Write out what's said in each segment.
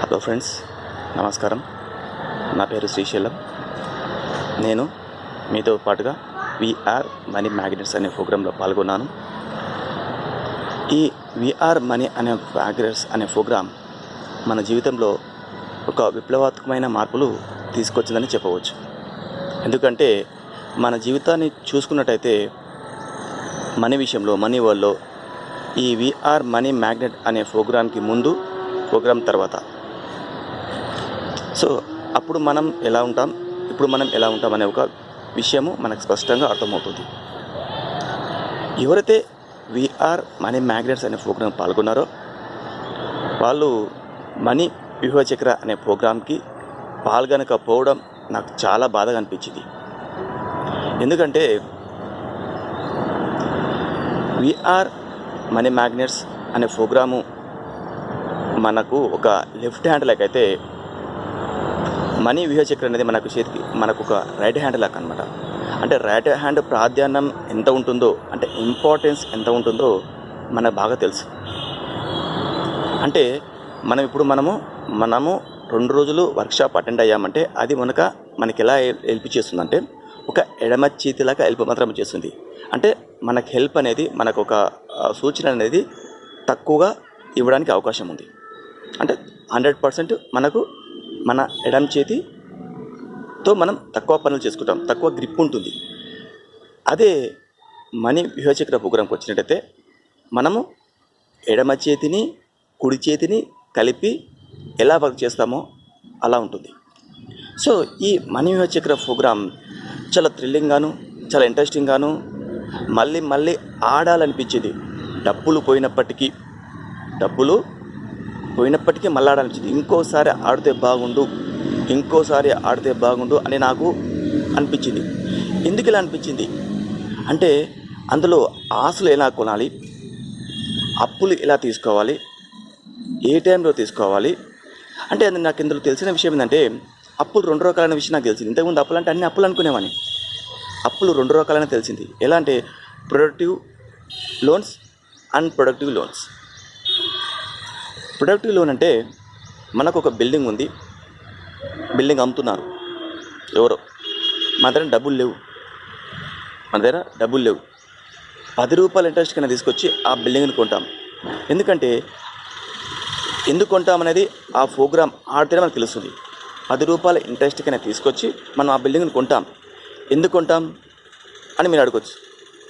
Hello friends, నమస్కారం. నా పేరు శ్రీశైలం. నేను మీతో పాటుగా వీఆర్ మనీ మ్యాగ్నెట్స్ అనే ప్రోగ్రాంలో పాల్గొన్నాను. ఈ వీఆర్ మనీ అనే మ్యాగ్నెట్స్ అనే ప్రోగ్రాం మన జీవితంలో ఒక విప్లవాత్మకమైన మార్పులు తీసుకొచ్చిందని చెప్పవచ్చు. ఎందుకంటే మన జీవితాన్ని చూసుకున్నట్టయితే మనీ విషయంలో, మనీ వరల్డ్లో ఈ వీఆర్ మనీ మ్యాగ్నెట్ అనే ప్రోగ్రాంకి ముందు, ప్రోగ్రాం తర్వాత, సో అప్పుడు మనం ఎలా ఉంటాం, ఇప్పుడు మనం ఎలా ఉంటాం అనే ఒక విషయము మనకు స్పష్టంగా అర్థమవుతుంది. ఎవరైతే వీఆర్ మనీ మ్యాగ్నెట్స్ అనే ప్రోగ్రాం పాల్గొన్నారో వాళ్ళు మనీ వ్యూహ చక్ర అనే ప్రోగ్రాంకి పాల్గొనకపోవడం నాకు చాలా బాధగా అనిపించింది. ఎందుకంటే వీఆర్ మనీ మ్యాగ్నెట్స్ అనే ప్రోగ్రాము మనకు ఒక లెఫ్ట్ హ్యాండ్ లాక్ అయితే, మనీ వ్యూహ చక్రం అనేది మనకు ఒక రైట్ హ్యాండ్ లాక్ అనమాట. అంటే రైట్ హ్యాండ్ ప్రాధాన్యం ఎంత ఉంటుందో, అంటే ఇంపార్టెన్స్ ఎంత ఉంటుందో మనకు బాగా తెలుసు. అంటే మనము 2 రోజులు వర్క్షాప్ అటెండ్ అయ్యామంటే అది మనకి ఎలా హెల్ప్ చేస్తుందంటే, ఒక ఎడమ చేతిలాగా హెల్ప్ మాత్రం చేస్తుంది. అంటే మనకు హెల్ప్ అనేది, మనకు ఒక సూచన అనేది తక్కువగా ఇవ్వడానికి అవకాశం ఉంది. అంటే 100% మనకు మన ఎడమ చేతితో మనం తక్కువ పనులు చేసుకుంటాం, తక్కువ గ్రిప్ ఉంటుంది. అదే మనీ వ్యూహ చక్ర ప్రోగ్రాంకి వచ్చినట్టయితే మనము ఎడమ చేతిని కుడి చేతిని కలిపి ఎలా వర్క్ చేస్తామో అలా ఉంటుంది. సో ఈ మనీ వ్యూహ చక్ర ప్రోగ్రాం చాలా థ్రిల్లింగ్గాను, చాలా ఇంట్రెస్టింగ్గాను, మళ్ళీ ఆడాలనిపించింది. డబ్బులు పోయినప్పటికీ మళ్ళీ ఆడాలనిపించింది. ఇంకోసారి ఆడితే బాగుండు అని నాకు అనిపించింది. ఎందుకు ఇలా అనిపించింది అంటే, అందులో ఆశలు ఎలా కొనాలి, అప్పులు ఎలా తీసుకోవాలి, ఏ టైంలో తీసుకోవాలి. అంటే అది నాకు ఇందులో తెలిసిన విషయం ఏంటంటే, అప్పులు 2 రకాలైన విషయం నాకు తెలిసింది. ఇంతకుముందు అప్పులు అంటే అన్ని అప్పులు అనుకునేవాడిని. అప్పులు 2 రకాలైన తెలిసింది. ఎలా అంటే productive loans, unproductive loans. Productive loan అంటే మనకు ఒక బిల్డింగ్ ఉంది, బిల్డింగ్ అమ్ముతున్నారు ఎవరో, మన దగ్గర డబ్బులు లేవు, 10 రూపాయల ఇంట్రెస్ట్ కన్నా తీసుకొచ్చి ఆ బిల్డింగ్ని కొంటాం. ఎందుకు కొంటాం అనేది ఆ ప్రోగ్రామ్ ఆడితేనే మనకు తెలుస్తుంది. 10 రూపాయల ఇంట్రెస్ట్ కన్నా తీసుకొచ్చి మనం ఆ బిల్డింగ్ని కొంటాం. ఎందుకు కొంటాం అని మీరు అడగచ్చు.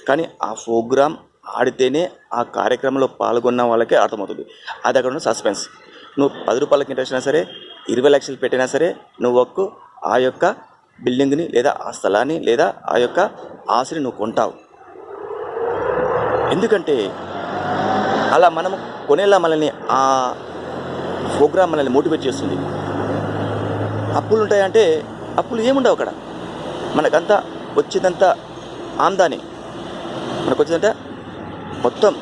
కానీ ఆ ప్రోగ్రామ్ ఆడితేనే, ఆ కార్యక్రమంలో పాల్గొన్న వాళ్ళకే అర్థమవుతుంది. అది అక్కడ ఉన్న సస్పెన్స్. నువ్వు 10 రూపాయలకి ఇంట్రెస్ట్ అయినా సరే, 20 లక్షలు పెట్టినా సరే, నువ్వు ఆ యొక్క బిల్డింగ్ని లేదా ఆ స్థలాన్ని లేదా ఆ యొక్క ఆశని నువ్వు కొంటావు. ఎందుకంటే అలా మనము కొనేలా మనల్ని ఆ ప్రోగ్రామ్ మనల్ని మోటివేట్ చేస్తుంది. అప్పులు ఉంటాయంటే అప్పులు ఏముండవు అక్కడ. మనకంతా వచ్చేదంతా ఆమ్దాని, మనకు వచ్చేదంతా మొత్తం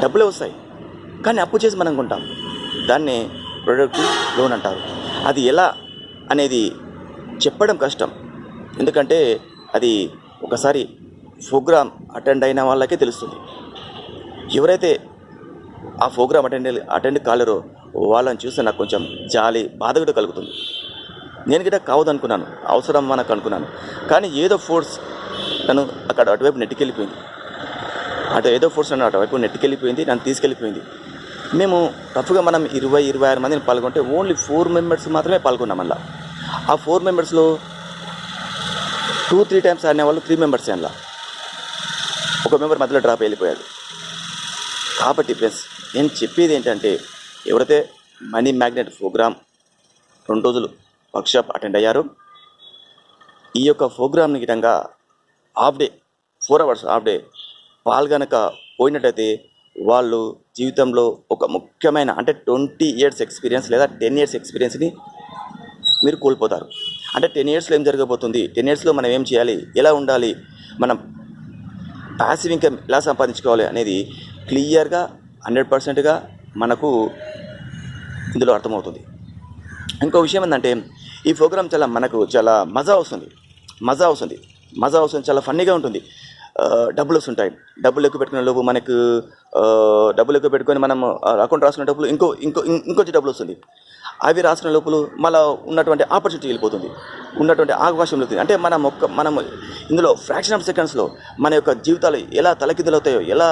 డబ్బులే వస్తాయి. కానీ అప్పు చేసి మనం కొంటాం. దాన్ని ప్రొడక్టివ్ లోన్ అంటారు. అది ఎలా అనేది చెప్పడం కష్టం. ఎందుకంటే అది ఒకసారి ప్రోగ్రామ్ అటెండ్ అయిన వాళ్ళకే తెలుస్తుంది. ఎవరైతే ఆ ప్రోగ్రామ్ అటెండ్ కాలేరో వాళ్ళని చూస్తే నాకు కొంచెం జాలి, బాధ కూడా కలుగుతుంది. నేను కూడా కావద్దనుకున్నాను, అవసరం మనకు అనుకున్నాను. కానీ ఏదో ఫోర్స్ నన్ను అటువైపు నెట్టుకెళ్ళిపోయింది. నన్ను తీసుకెళ్ళిపోయింది. మేము రఫ్గా మనం 20-26 మందిని పాల్గొంటే ఓన్లీ 4 మెంబర్స్ మాత్రమే పాల్గొన్నాం. మళ్ళీ ఆ 4 మెంబర్స్లో 2-3 టైమ్స్ ఆడిన వాళ్ళు 3 మెంబర్స్. అందులో ఒక మెంబర్ మధ్యలో డ్రాప్ వెళ్ళిపోయాడు. కాబట్టి ఫ్రెండ్స్, నేను చెప్పేది ఏంటంటే, ఎవరైతే మనీ మ్యాగ్నెట్ ప్రోగ్రామ్ 2 రోజులు వర్క్షాప్ అటెండ్ అయ్యారో, ఈ యొక్క ప్రోగ్రామ్ని గిటంగా 4 అవర్స్ హాఫ్ డే పాల్గొనక పోయినట్టయితే వాళ్ళు జీవితంలో ఒక ముఖ్యమైన, అంటే 20 years ఎక్స్పీరియన్స్ లేదా 10 years ఎక్స్పీరియన్స్ని మీరు కోల్పోతారు. అంటే 10 yearsలో ఏం జరగబోతుంది, 10 yearsలో మనం ఏం చేయాలి, ఎలా ఉండాలి, మనం ప్యాసివ్ ఇన్కమ్ ఎలా సంపాదించుకోవాలి అనేది క్లియర్గా 100%గా మనకు ఇందులో అర్థమవుతుంది. ఇంకో విషయం ఏంటంటే, ఈ ప్రోగ్రామ్ మనకు చాలా మజా వస్తుంది, చాలా ఫన్నీగా ఉంటుంది. డబ్బులు వస్తుంటాయి. డబ్బులు ఎక్కువ పెట్టుకునే లోపు మనకు డబ్బులు ఎక్కువ పెట్టుకొని మనం అకౌంట్ రాసుకునే డబ్బులు ఇంకొంచెం డబ్బులు వస్తుంది. అవి రాసిన లోపల మళ్ళీ ఉన్నటువంటి ఆపర్చునిటీ వెళ్ళిపోతుంది, ఉన్నటువంటి అవకాశం వెళ్తుంది. అంటే మనం ఇందులో ఫ్రాక్షన్ ఆఫ్ సెకండ్స్లో మన యొక్క జీవితాలు ఎలా తలకిందులవుతాయో, ఎలా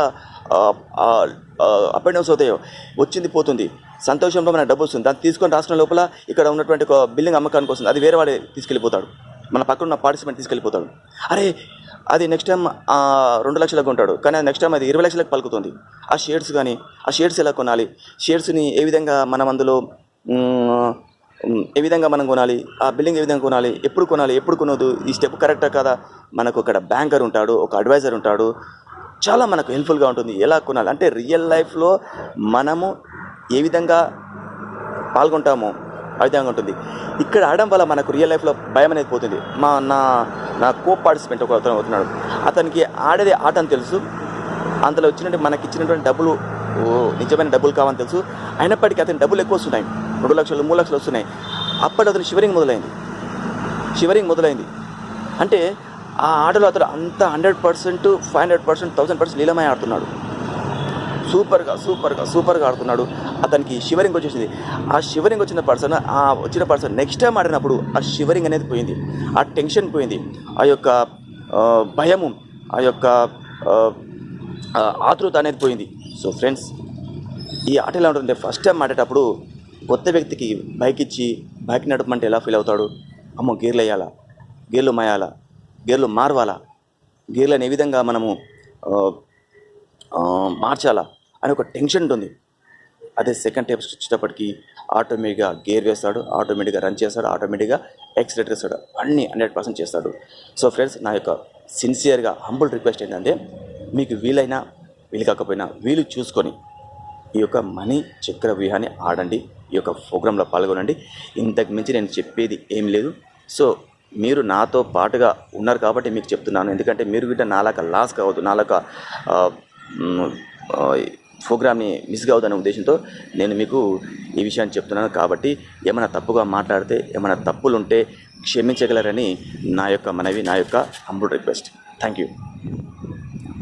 అప్ అండ్ డౌన్స్ అవుతాయో, వచ్చింది పోతుంది. సంతోషంలో మనకు డబ్బు వస్తుంది, దాన్ని తీసుకొని రాసిన లోపల ఇక్కడ ఉన్నటువంటి ఒక బిల్డింగ్ అమ్మకానికి వస్తుంది, అది వేరే వాడే తీసుకెళ్ళిపోతాడు, మన పక్కన ఉన్న పార్టిసిపెంట్ తీసుకెళ్ళిపోతాడు. అరే అది నెక్స్ట్ టైం 2 లక్షలకు కొంటాడు, కానీ నెక్స్ట్ టైం అది 20 లక్షలకు పలుకుతుంది. ఆ షేర్స్ కానీ, ఆ షేర్స్ ఎలా కొనాలి, షేర్స్ని ఏ విధంగా మనం అందులో ఏ విధంగా మనం కొనాలి, ఆ బిల్డింగ్ ఏ విధంగా కొనాలి, ఎప్పుడు కొనాలి, ఎప్పుడు కొనవద్దు, ఈ స్టెప్ కరెక్టా కదా, మనకు అక్కడ బ్యాంకర్ ఉంటాడు, ఒక అడ్వైజర్ ఉంటాడు, చాలా మనకు హెల్ప్ఫుల్గా ఉంటుంది. ఎలా కొనాలి అంటే రియల్ లైఫ్లో మనము ఏ విధంగా పాల్గొంటామో ఆ విధంగా ఉంటుంది. ఇక్కడ ఆడడం వల్ల మనకు రియల్ లైఫ్లో భయం అనేది పోతుంది. నా కో పార్టిసిపెంట్ ఒక అతను అవుతున్నాడు, అతనికి ఆడేది ఆట అని తెలుసు, అందులో వచ్చినట్టు మనకి ఇచ్చినటువంటి డబ్బులు నిజమైన డబ్బులు కావని తెలుసు, అయినప్పటికీ అతని డబ్బులు ఎక్కువ వస్తున్నాయి, 2 లక్షలు 3 లక్షలు వస్తున్నాయి. అప్పటి అతను షివరింగ్ మొదలైంది. అంటే ఆ ఆటలో అతను అంత 100%, 500%, 1000% లీలమై ఆడుతున్నాడు, సూపర్గా ఆడుతున్నాడు. అతనికి షివరింగ్ వచ్చేసింది. ఆ షివరింగ్ వచ్చిన పర్సన్ నెక్స్ట్ టైం ఆడినప్పుడు ఆ షివరింగ్ అనేది పోయింది, ఆ టెన్షన్ పోయింది, ఆ యొక్క భయము, ఆ యొక్క ఆతృత అనేది పోయింది. సో ఫ్రెండ్స్, ఈ ఆట ఎలా ఉంటుందంటే ఫస్ట్ టైం ఆడేటప్పుడు కొత్త వ్యక్తికి బైక్ నడపమంటే ఎలా ఫీల్ అవుతాడు, అమ్మో గేర్లు వేయాలా, గేర్లు మాయాలా, గేర్లు మార్వాలా, గేర్లను ఏ విధంగా మనము మార్చాలా అని ఒక టెన్షన్ ఉంటుంది. అదే సెకండ్ టైప్ వచ్చేటప్పటికి ఆటోమేటిక్గా గేర్ వేస్తాడు, ఆటోమేటిక్గా రన్ చేస్తాడు, ఆటోమేటిక్గా యాక్సిలేటర్ వేస్తాడు, అన్నీ 100% చేస్తాడు. సో ఫ్రెండ్స్, నా యొక్క సిన్సియర్గా హంబుల్ రిక్వెస్ట్ ఏంటంటే మీకు వీలైనా వీలు కాకపోయినా వీలు చూసుకొని ఈ యొక్క మనీ చక్ర వ్యూహాన్ని ఆడండి, ఈ యొక్క ప్రోగ్రాంలో పాల్గొనండి. ఇంతకు మించి నేను చెప్పేది ఏం లేదు. సో మీరు నాతో పాటుగా ఉన్నారు కాబట్టి మీకు చెప్తున్నాను, ఎందుకంటే మీరు గిట్ట నాలాగా లాస్ కావద్దు, నాలాగా ప్రోగ్రామ్ని మిస్ కావద్దనే ఉద్దేశంతో నేను మీకు ఈ విషయాన్ని చెప్తున్నాను. కాబట్టి ఏమైనా తప్పుగా మాట్లాడితే, ఏమైనా తప్పులు ఉంటే క్షమించగలరని నా యొక్క మనవి, నా యొక్క హంబుల్ రిక్వెస్ట్. Thank you.